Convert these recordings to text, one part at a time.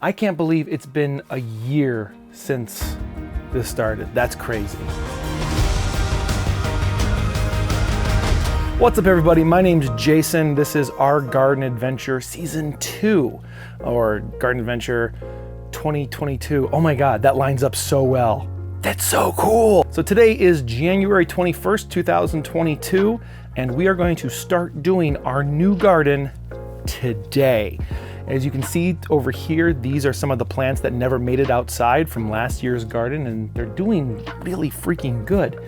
I can't believe it's been a year since this started. That's crazy. What's up everybody? My name's Jason. This is our Garden Adventure Season 2, or Garden Adventure 2022. Oh my God, that lines up so well. That's so cool. So today is January 21st, 2022, and we are going to start doing our new garden today. As you can see over here, these are some of the plants that never made it outside from last year's garden, and they're doing really freaking good.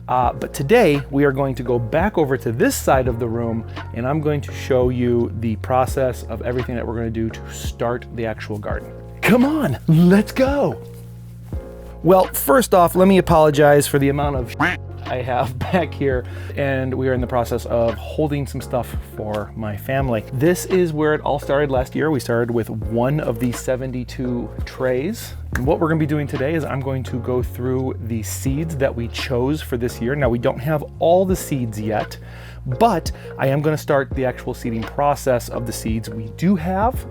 But today we are going to go back over to this side of the room, and I'm going to show you the process of everything that we're going to do to start the actual garden. Come on, let's go. Well, first off, let me apologize for the amount of I have back here, and we are in the process of holding some stuff for my family. This is where it all started last year. We started with one of these 72 trays. And what we're gonna be doing today is I'm going to go through the seeds that we chose for this year. Now, we don't have all the seeds yet, but I am gonna start the actual seeding process of the seeds we do have.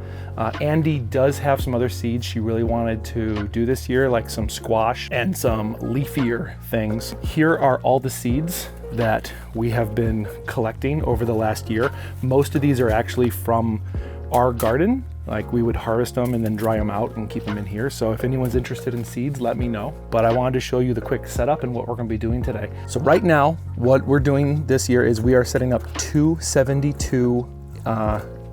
Andy does have some other seeds she really wanted to do this year, like some squash and some leafier things. Here are all the seeds that we have been collecting over the last year. Most of these are actually from our garden. Like, we would harvest them and then dry them out and keep them in here. So if anyone's interested in seeds, let me know. But I wanted to show you the quick setup and what we're gonna be doing today. So right now, what we're doing this year is we are setting up two 72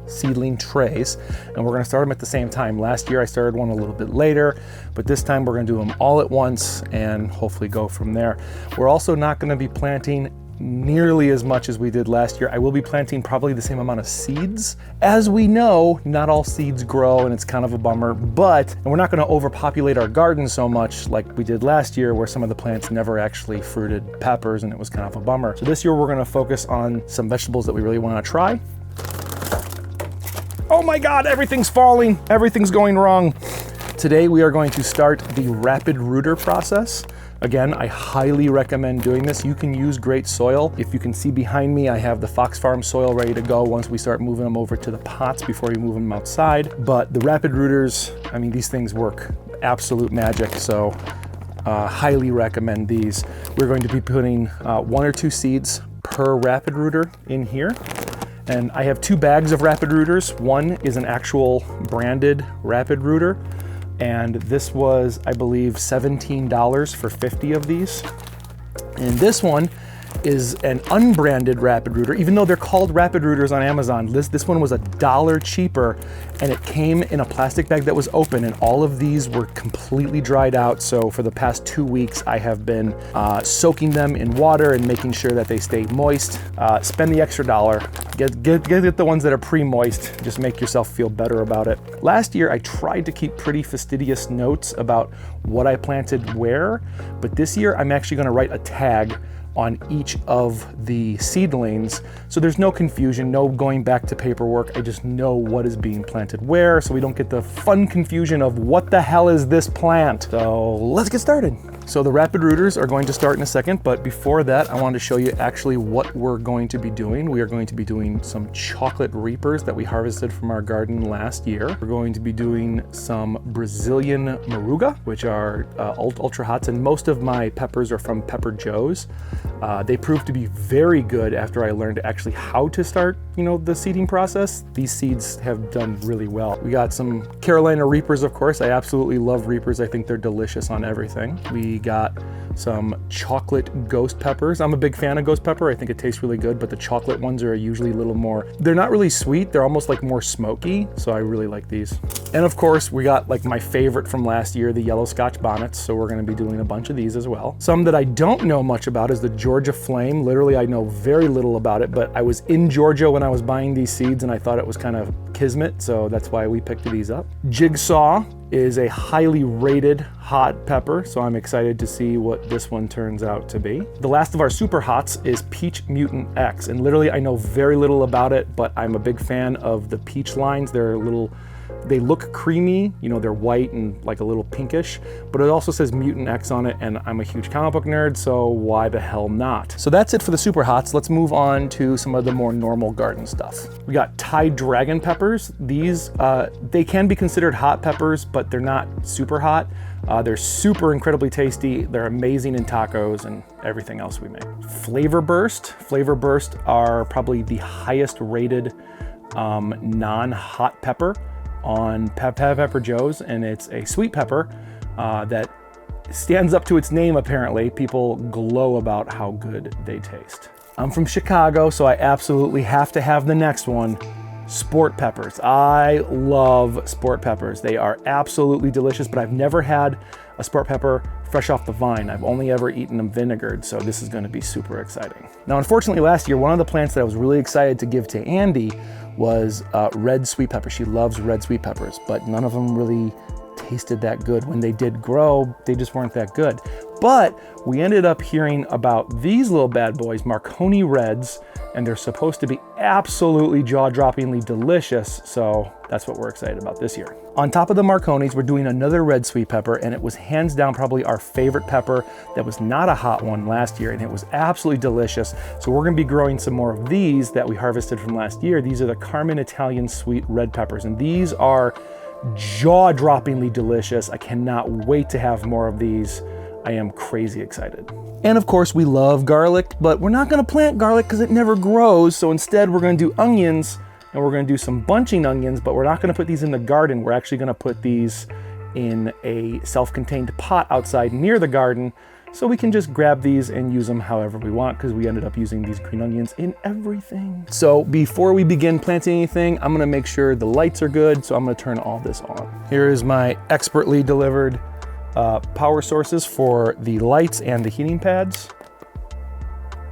seedling trays, and we're gonna start them at the same time. Last year I started one a little bit later, but this time we're gonna do them all at once and hopefully go from there. We're also not gonna be planting nearly as much as we did last year. I will be planting probably the same amount of seeds. As we know, not all seeds grow, and it's kind of a bummer, and we're not gonna overpopulate our garden so much like we did last year, where some of the plants never actually fruited peppers and it was kind of a bummer. So this year we're gonna focus on some vegetables that we really wanna try. Oh my God, everything's falling. Everything's going wrong. Today we are going to start the rapid rooter process. Again, I highly recommend doing this. You can use great soil. If you can see behind me, I have the Fox Farm soil ready to go once we start moving them over to the pots before we move them outside. But the rapid rooters, I mean, these things work absolute magic. So highly recommend these. We're going to be putting 1 or 2 seeds per rapid rooter in here. And I have 2 bags of rapid rooters. One is an actual branded rapid rooter, and this was, I believe, $17 for 50 of these. And this one is an unbranded rapid rooter, even though they're called rapid rooters on Amazon. This one was $1 cheaper, and it came in a plastic bag that was open, and all of these were completely dried out. So for the past 2 weeks, I have been soaking them in water and making sure that they stay moist. Spend the extra $1. Get the ones that are pre-moist. Just make yourself feel better about it. Last year, I tried to keep pretty fastidious notes about what I planted where, but this year I'm actually gonna write a tag on each of the seedlings, so there's no confusion, no going back to paperwork. I just know what is being planted where, so we don't get the fun confusion of what the hell is this plant. So let's get started. So the rapid rooters are going to start in a second, but before that, I wanted to show you actually what we're going to be doing. We are going to be doing some chocolate reapers that we harvested from our garden last year. We're going to be doing some Brazilian Moruga, which are ultra hots, and most of my peppers are from Pepper Joe's. They proved to be very good after I learned actually how to start, the seeding process. These seeds have done really well. We got some Carolina Reapers, of course. I absolutely love Reapers. I think they're delicious on everything. We got some chocolate ghost peppers. I'm a big fan of ghost pepper. I think it tastes really good, but the chocolate ones are usually a little more, they're not really sweet. They're almost like more smoky. So I really like these. And of course, we got like my favorite from last year, the yellow Scotch bonnets. So we're gonna be doing a bunch of these as well. Some that I don't know much about is the Georgia Flame. Literally, I know very little about it, but I was in Georgia when I was buying these seeds and I thought it was kind of kismet. So that's why we picked these up. Jigsaw is a highly rated hot pepper, so I'm excited to see what this one turns out to be. The last of our super hots is Peach Mutant X, and literally I know very little about it, but I'm a big fan of the peach lines. They're They look creamy, you know, they're white and like a little pinkish, but it also says Mutant X on it, and I'm a huge comic book nerd, so why the hell not? So that's it for the super hots. Let's move on to some of the more normal garden stuff. We got Thai dragon peppers. These, they can be considered hot peppers, but they're not super hot. They're super incredibly tasty. They're amazing in tacos and everything else we make. Flavor Burst. Flavor Burst are probably the highest rated non-hot pepper on Pepper Joe's, and it's a sweet pepper that stands up to its name apparently. People glow about how good they taste. I'm from Chicago, so I absolutely have to have the next one. Sport peppers. I love sport peppers. They are absolutely delicious, but I've never had a sport pepper fresh off the vine. I've only ever eaten them vinegared, so this is gonna be super exciting. Now, unfortunately last year, one of the plants that I was really excited to give to Andy was red sweet pepper. She loves red sweet peppers, but none of them really tasted that good. When they did grow, they just weren't that good. But we ended up hearing about these little bad boys, Marconi Reds, and they're supposed to be absolutely jaw-droppingly delicious, so that's what we're excited about this year. On top of the Marconis, we're doing another red sweet pepper, and it was hands down probably our favorite pepper that was not a hot one last year, and it was absolutely delicious. So we're gonna be growing some more of these that we harvested from last year. These are the Carmen Italian sweet red peppers, and these are jaw-droppingly delicious. I cannot wait to have more of these. I am crazy excited. And of course, we love garlic, but we're not gonna plant garlic because it never grows. So instead, we're gonna do onions, and we're gonna do some bunching onions, but we're not gonna put these in the garden. We're actually gonna put these in a self-contained pot outside near the garden, so we can just grab these and use them however we want, because we ended up using these green onions in everything. So before we begin planting anything, I'm gonna make sure the lights are good, so I'm gonna turn all this on. Here is my expertly delivered power sources for the lights and the heating pads.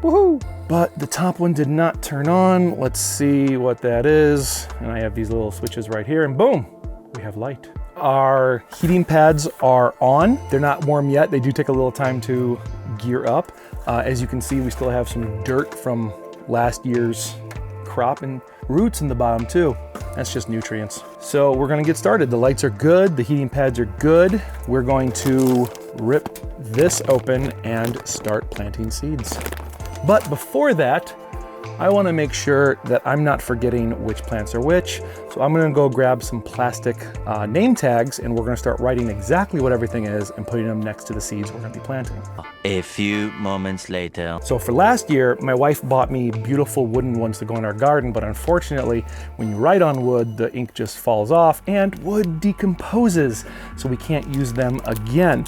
Woohoo! But the top one did not turn on. Let's see what that is. And I have these little switches right here, and boom, we have light. Our heating pads are on. They're not warm yet. They do take a little time to gear up. As you can see, we still have some dirt from last year's crop and roots in the bottom too. That's just nutrients. So we're gonna get started. The lights are good, the heating pads are good. We're going to rip this open and start planting seeds. But before that, I wanna make sure that I'm not forgetting which plants are which. So I'm gonna go grab some plastic name tags, and we're gonna start writing exactly what everything is and putting them next to the seeds we're gonna be planting. A few moments later. So for last year, my wife bought me beautiful wooden ones to go in our garden, but unfortunately, when you write on wood, the ink just falls off and wood decomposes, so we can't use them again.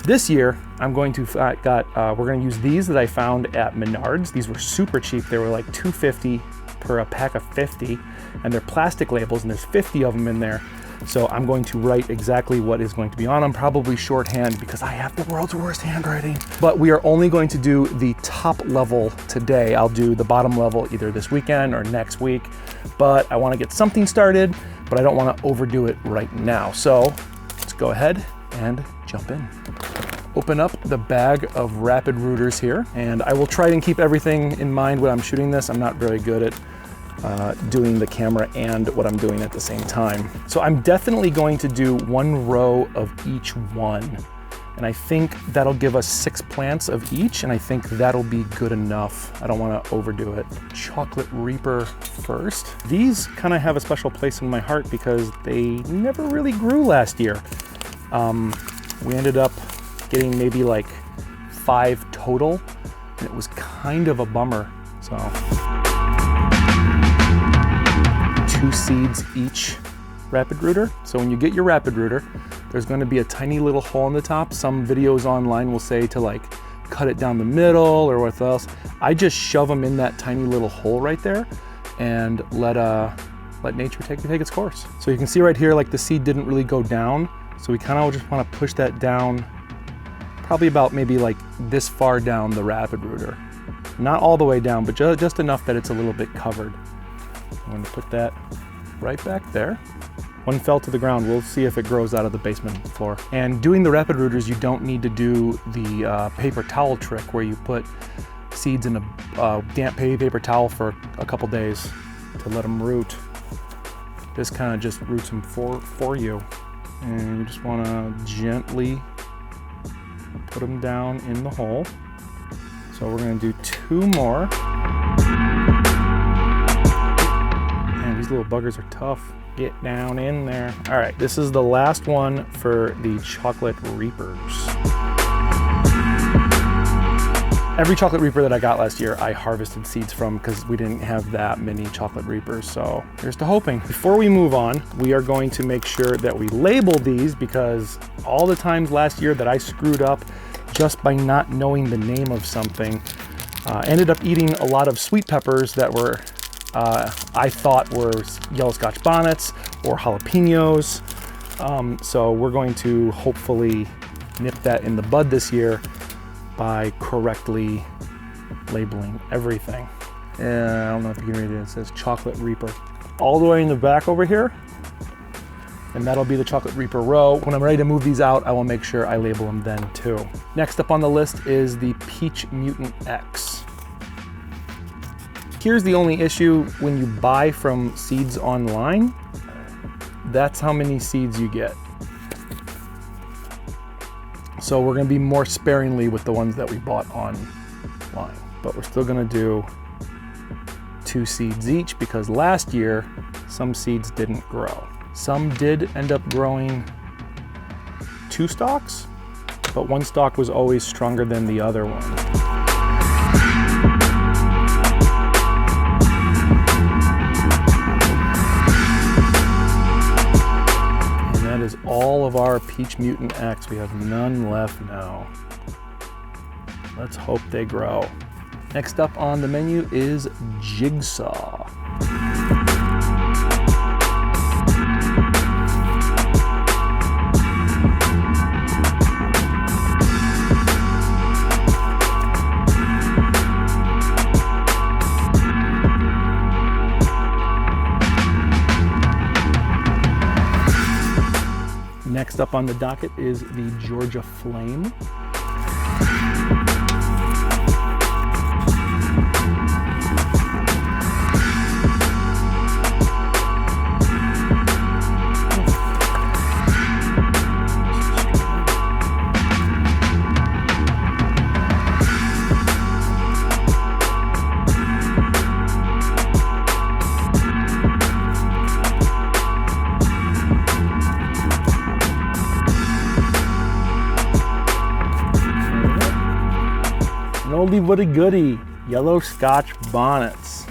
This year, I'm going to, we're gonna use these that I found at Menards. These were super cheap. They were like $2.50 per a pack of 50, and they're plastic labels, and there's 50 of them in there. So I'm going to write exactly what is going to be on them, probably shorthand because I have the world's worst handwriting. But we are only going to do the top level today. I'll do the bottom level either this weekend or next week, but I wanna get something started, but I don't wanna overdo it right now. So let's go ahead and jump in. Open up the bag of rapid rooters here, and I will try and keep everything in mind when I'm shooting this. I'm not very good at doing the camera and what I'm doing at the same time. So I'm definitely going to do one row of each one, and I think that'll give us 6 plants of each, and I think that'll be good enough. I don't want to overdo it. Chocolate Reaper first. These kind of have a special place in my heart because they never really grew last year. We ended up getting maybe like 5 total, and it was kind of a bummer. So 2 seeds each rapid rooter. So when you get your rapid rooter, there's going to be a tiny little hole in the top. Some videos online will say to like cut it down the middle or what else. I just shove them in that tiny little hole right there and let nature take its course. So you can see right here, like the seed didn't really go down. So we kind of just want to push that down probably about maybe like this far down the rapid rooter. Not all the way down, but just enough that it's a little bit covered. I'm going to put that right back there. One fell to the ground. We'll see if it grows out of the basement floor. And doing the rapid rooters, you don't need to do the paper towel trick where you put seeds in a damp paper towel for a couple days to let them root. this kind of just roots them for you. And you just want to gently put them down in the hole. So we're going to do 2 more. Man, these little buggers are tough. Get down in there. All right, this is the last one for the chocolate reapers. Every chocolate reaper that I got last year, I harvested seeds from because we didn't have that many chocolate reapers. So here's to hoping. Before we move on, we are going to make sure that we label these, because all the times last year that I screwed up just by not knowing the name of something, ended up eating a lot of sweet peppers that were, I thought were yellow Scotch bonnets or jalapenos. So we're going to hopefully nip that in the bud this year by correctly labeling everything. And I don't know if you can read it, it says chocolate reaper. All the way in the back over here, and that'll be the chocolate reaper row. When I'm ready to move these out, I will make sure I label them then too. Next up on the list is the Peach Mutant X. Here's the only issue: when you buy from seeds online, that's how many seeds you get. So we're gonna be more sparingly with the ones that we bought online, but we're still gonna do 2 seeds each, because last year some seeds didn't grow. Some did end up growing 2 stalks, but one stalk was always stronger than the other one. Is all of our Peach Mutant X. We have none left now. Let's hope they grow. Next up on the menu is Jigsaw. Next up on the docket is the Georgia Flame. An oldie but a goodie, yellow Scotch bonnets.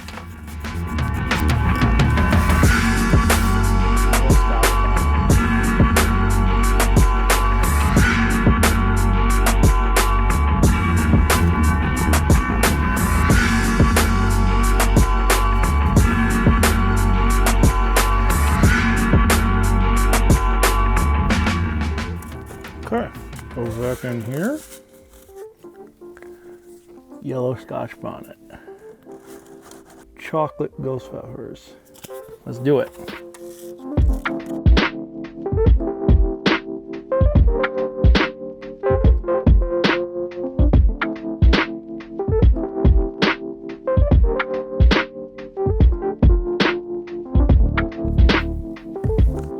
Okay, go back in here. Yellow Scotch bonnet. Chocolate ghost peppers. Let's do it.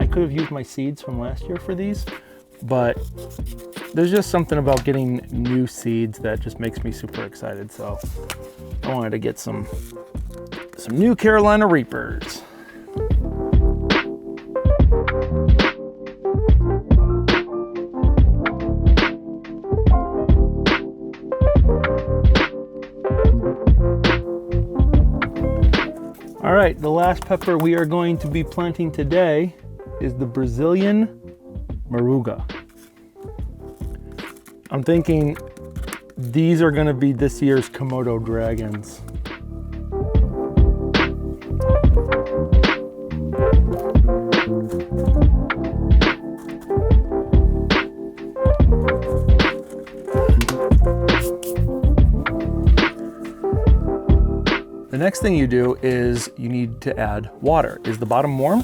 I could have used my seeds from last year for these, but there's just something about getting new seeds that just makes me super excited. So I wanted to get some new Carolina Reapers. All right, the last pepper we are going to be planting today is the Brazilian Maruga. I'm thinking these are gonna be this year's Komodo dragons. The next thing you do is you need to add water. Is the bottom warm?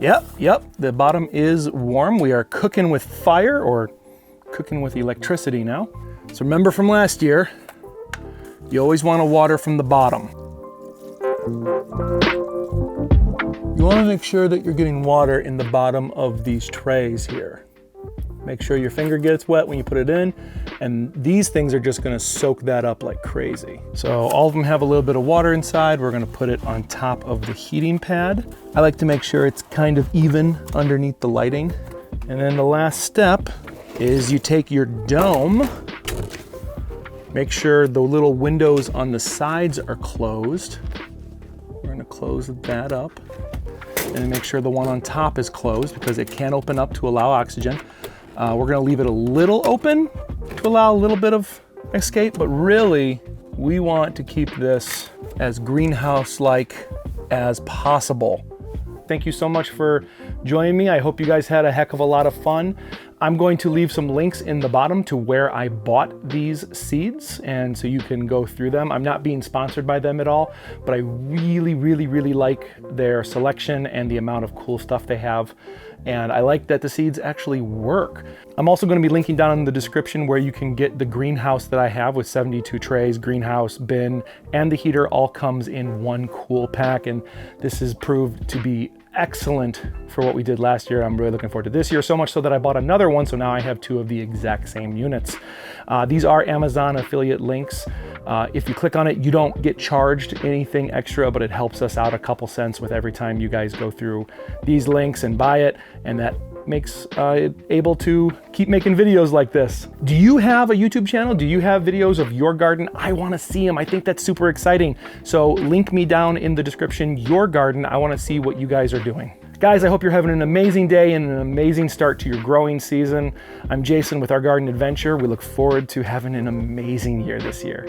Yep, the bottom is warm. We are cooking with fire, or cooking with electricity now. So remember from last year, you always want to water from the bottom. You You want to make sure that you're getting water in the bottom of these trays here. Make sure your finger gets wet when you put it in, and these things are just gonna soak that up like crazy. So all of them have a little bit of water inside. We're gonna put it on top of the heating pad. I like to make sure it's kind of even underneath the lighting. And then the last step is you take your dome, make sure the little windows on the sides are closed. We're gonna close that up. And then make sure the one on top is closed because it can open up to allow oxygen. We're gonna leave it a little open to allow a little bit of escape, but really we want to keep this as greenhouse-like as possible. Thank you so much for joining me. I hope you guys had a heck of a lot of fun. I'm going to leave some links in the bottom to where I bought these seeds, and so you can go through them. I'm not being sponsored by them at all, but I really like their selection and the amount of cool stuff they have. And I like that the seeds actually work. I'm also going to be linking down in the description where you can get the greenhouse that I have with 72 trays, greenhouse, bin, and the heater all comes in one cool pack. And this has proved to be excellent for what we did last year. I'm really looking forward to this year, so much so that I bought another one, so now I have two of the exact same units. These are Amazon affiliate links. If you click on it, you don't get charged anything extra, but it helps us out a couple cents with every time you guys go through these links and buy it, and that makes it able to keep making videos like this. Do you have a YouTube channel? Do you have videos of your garden? I want to see them. I think that's super exciting. So link me down in the description, your garden. I want to see what you guys are doing. Guys, I hope you're having an amazing day and an amazing start to your growing season. I'm Jason with Our Garden Adventure. We look forward to having an amazing year this year.